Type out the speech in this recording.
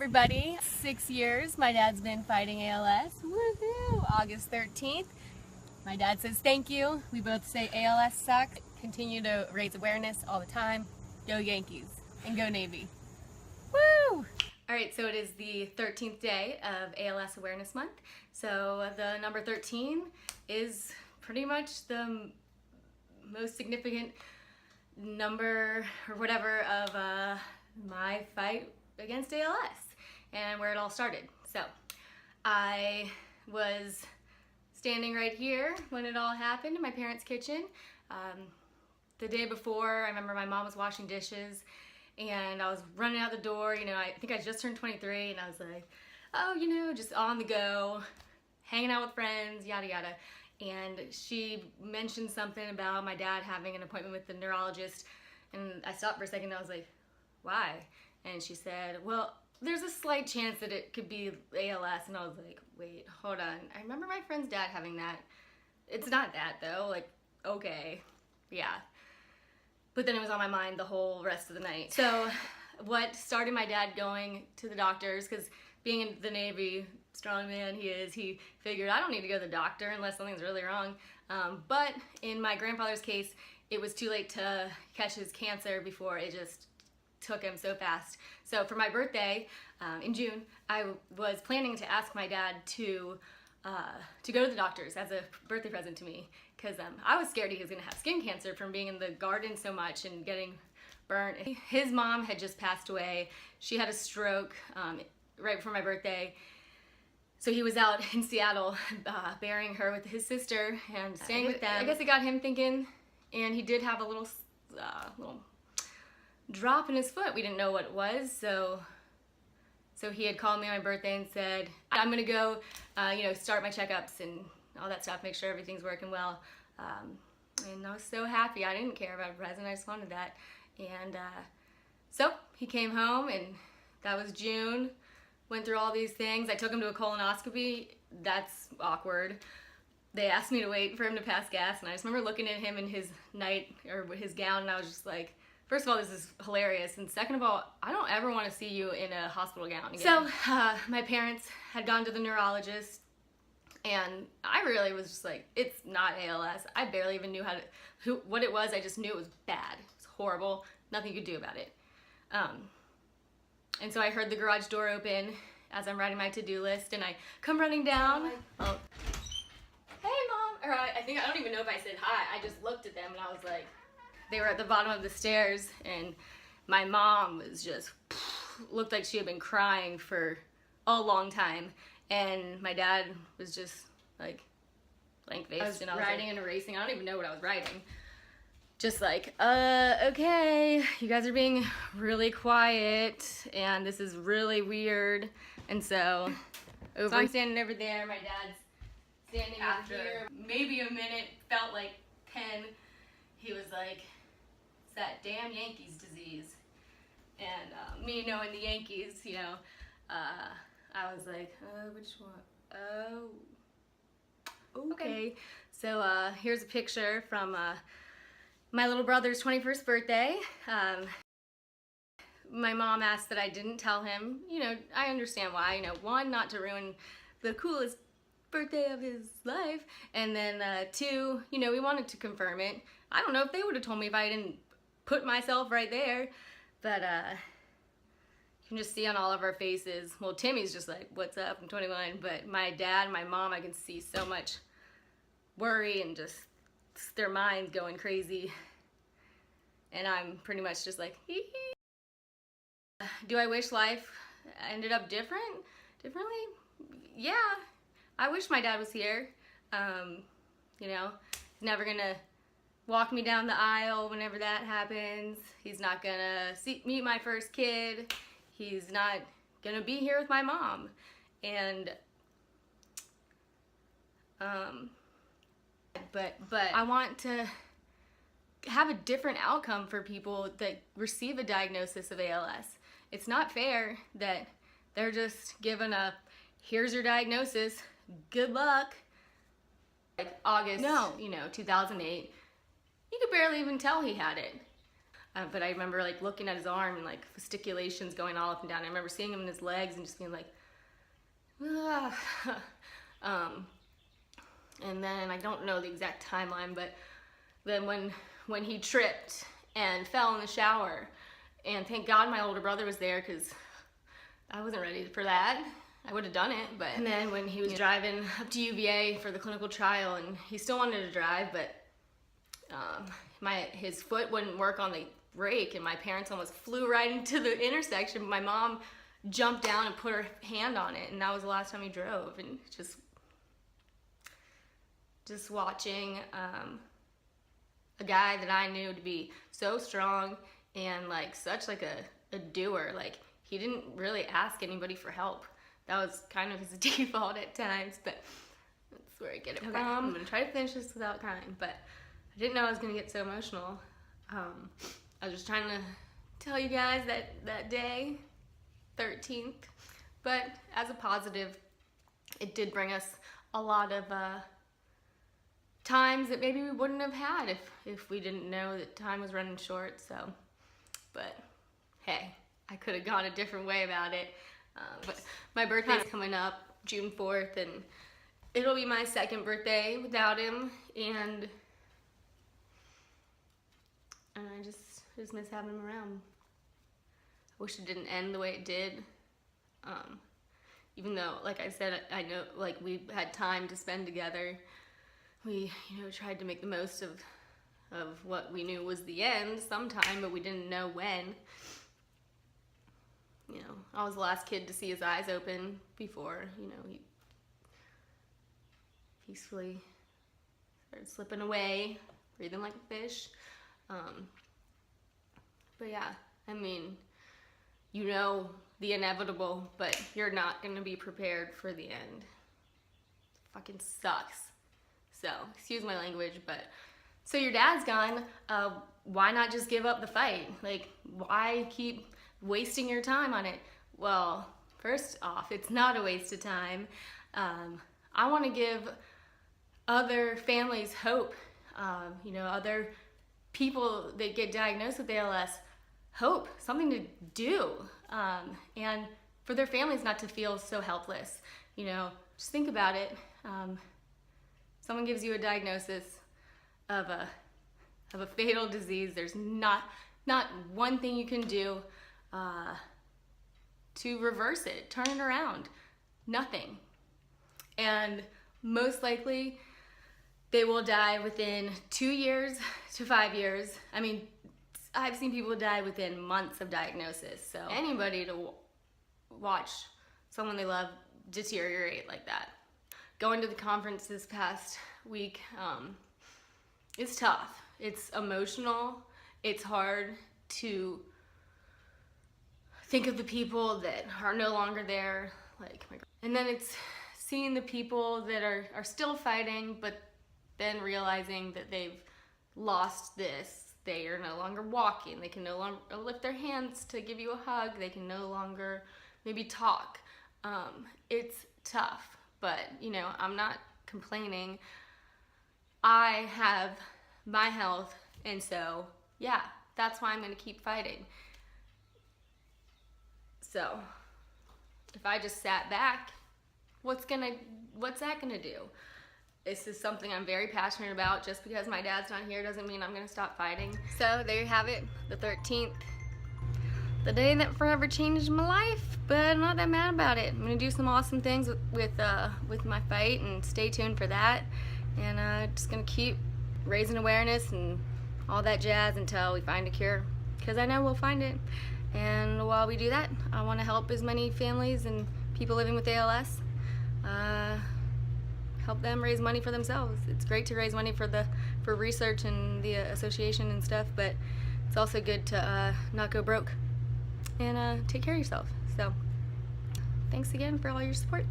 everybody. 6 years my dad's been fighting ALS. Woohoo! August 13th. My dad says thank you. We both say ALS sucks. Continue to raise awareness all the time. Go Yankees and go Navy. Woo! Alright, so it is the 13th day of ALS Awareness Month. So the number 13 is pretty much the most significant number or whatever of my fight against ALS and where it all started. So I was standing right here when it all happened in my parents' kitchen. The day before, I remember my mom was washing dishes and I was running out the door. You know, I think I just turned 23 and I was like, oh, you know, just on the go, hanging out with friends, yada yada. And she mentioned something about my dad having an appointment with the neurologist, and I stopped for a second and I was like, why? And she said, well, there's a slight chance that it could be ALS. And I was like, wait, hold on. I remember my friend's dad having that. It's not that though, like, okay, yeah. But then it was on my mind the whole rest of the night. So what started my dad going to the doctors, because being in the Navy, strong man he is, he figured I don't need to go to the doctor unless something's really wrong. But in my grandfather's case, it was too late to catch his cancer before it just took him so fast. So for my birthday in June, I was planning to ask my dad to go to the doctors as a birthday present to me, because I was scared he was gonna have skin cancer from being in the garden so much and getting burnt. His mom had just passed away. She had a stroke right before my birthday. So he was out in Seattle burying her with his sister and staying with them. I guess it got him thinking, and he did have a little drop in his foot. We didn't know what it was, so he had called me on my birthday and said, I'm gonna go, start my checkups and all that stuff, make sure everything's working well. And I was so happy. I didn't care about a present, I just wanted that. And so he came home, and that was June. Went through all these things. I took him to a colonoscopy. That's awkward. They asked me to wait for him to pass gas, and I just remember looking at him in his his gown, and I was just like, first of all, this is hilarious, and second of all, I don't ever want to see you in a hospital gown again. So my parents had gone to the neurologist, and I really was just like, it's not ALS. I barely even knew what it was. I just knew it was bad. It was horrible. Nothing you could do about it. And so I heard the garage door open as I'm writing my to-do list, and I come running down. Oh. Hey, Mom. Or I don't even know if I said hi. I just looked at them, and I was like, they were at the bottom of the stairs, and my mom was just, looked like she had been crying for a long time. And my dad was just like blank-faced, and I was writing and erasing. I don't even know what I was writing. Just like, okay, you guys are being really quiet, and this is really weird. And so I'm standing over there, my dad's standing after here. Maybe a minute, felt like 10. He was like, it's that damn Yankees disease. And me knowing the Yankees, I was like, which one? Oh, okay. So here's a picture from my little brother's 21st birthday. My mom asked that I didn't tell him. I understand why. One, not to ruin the coolest birthday of his life, and then two, we wanted to confirm it. I don't know if they would have told me if I didn't put myself right there, but you can just see on all of our faces. Well, Timmy's just like, what's up? I'm 21, but my dad and my mom, I can see so much worry and just their minds going crazy, and I'm pretty much just like, hee hee. Do I wish life ended up differently? Yeah, I wish my dad was here. He's never gonna walk me down the aisle whenever that happens. He's not gonna meet my first kid. He's not gonna be here with my mom. And but I want to have a different outcome for people that receive a diagnosis of ALS. It's not fair that they're just given here's your diagnosis, good luck. Like August, 2008, you could barely even tell he had it. But I remember like looking at his arm and like fasciculations going all up and down. I remember seeing him in his legs and just being like, ah. And then I don't know the exact timeline, but then when he tripped and fell in the shower, and thank God my older brother was there, because I wasn't ready for that. I would have done it. But and then when he was driving up to UVA for the clinical trial, and he still wanted to drive, but his foot wouldn't work on the brake, and my parents almost flew right into the intersection. My mom jumped down and put her hand on it, and that was the last time he drove. And just watching a guy that I knew to be so strong and like such like a doer. Like, he didn't really ask anybody for help. That was kind of his default at times, but that's where I get it from. I'm gonna try to finish this without crying, but I didn't know I was gonna get so emotional. I was just trying to tell you guys that day, 13th, but as a positive, it did bring us a lot of times that maybe we wouldn't have had if we didn't know that time was running short. So, but hey, I could have gone a different way about it. But my birthday's coming up June 4th, and it'll be my second birthday without him, and I just miss having him around. I wish it didn't end the way it did. Even though, like I said, I know like we had time to spend together. We, tried to make the most of what we knew was the end sometime, but we didn't know when. I was the last kid to see his eyes open before, he peacefully started slipping away, breathing like a fish. But yeah, I mean, the inevitable, but you're not gonna be prepared for the end. It fucking sucks. So, excuse my language, but so your dad's gone, why not just give up the fight? Like, why keep wasting your time on it? Well, first off, it's not a waste of time. I want to give other families hope, other people that get diagnosed with ALS hope, something to do, and for their families not to feel so helpless. Just think about it. Someone gives you a diagnosis of a fatal disease. There's not one thing you can do to reverse it, turn it around. Nothing. And most likely they will die within 2 years to 5 years. I mean, I've seen people die within months of diagnosis. So anybody to watch someone they love deteriorate like that. Going to the conference this past week, it's tough. It's emotional. It's hard to think of the people that are no longer there, and then it's seeing the people that are still fighting, but then realizing that they've lost this. They are no longer walking. They can no longer lift their hands to give you a hug. They can no longer maybe talk. It's tough, but I'm not complaining. I have my health, and so yeah, that's why I'm gonna keep fighting. So if I just sat back, what's that gonna do? This is something I'm very passionate about. Just because my dad's not here doesn't mean I'm gonna stop fighting. So there you have it, the 13th. The day that forever changed my life, but I'm not that mad about it. I'm gonna do some awesome things with my fight, and stay tuned for that. And just gonna keep raising awareness and all that jazz until we find a cure, because I know we'll find it. And while we do that, I want to help as many families and people living with ALS, help them raise money for themselves. It's great to raise money for research and the association and stuff, but it's also good to not go broke and take care of yourself. So thanks again for all your support.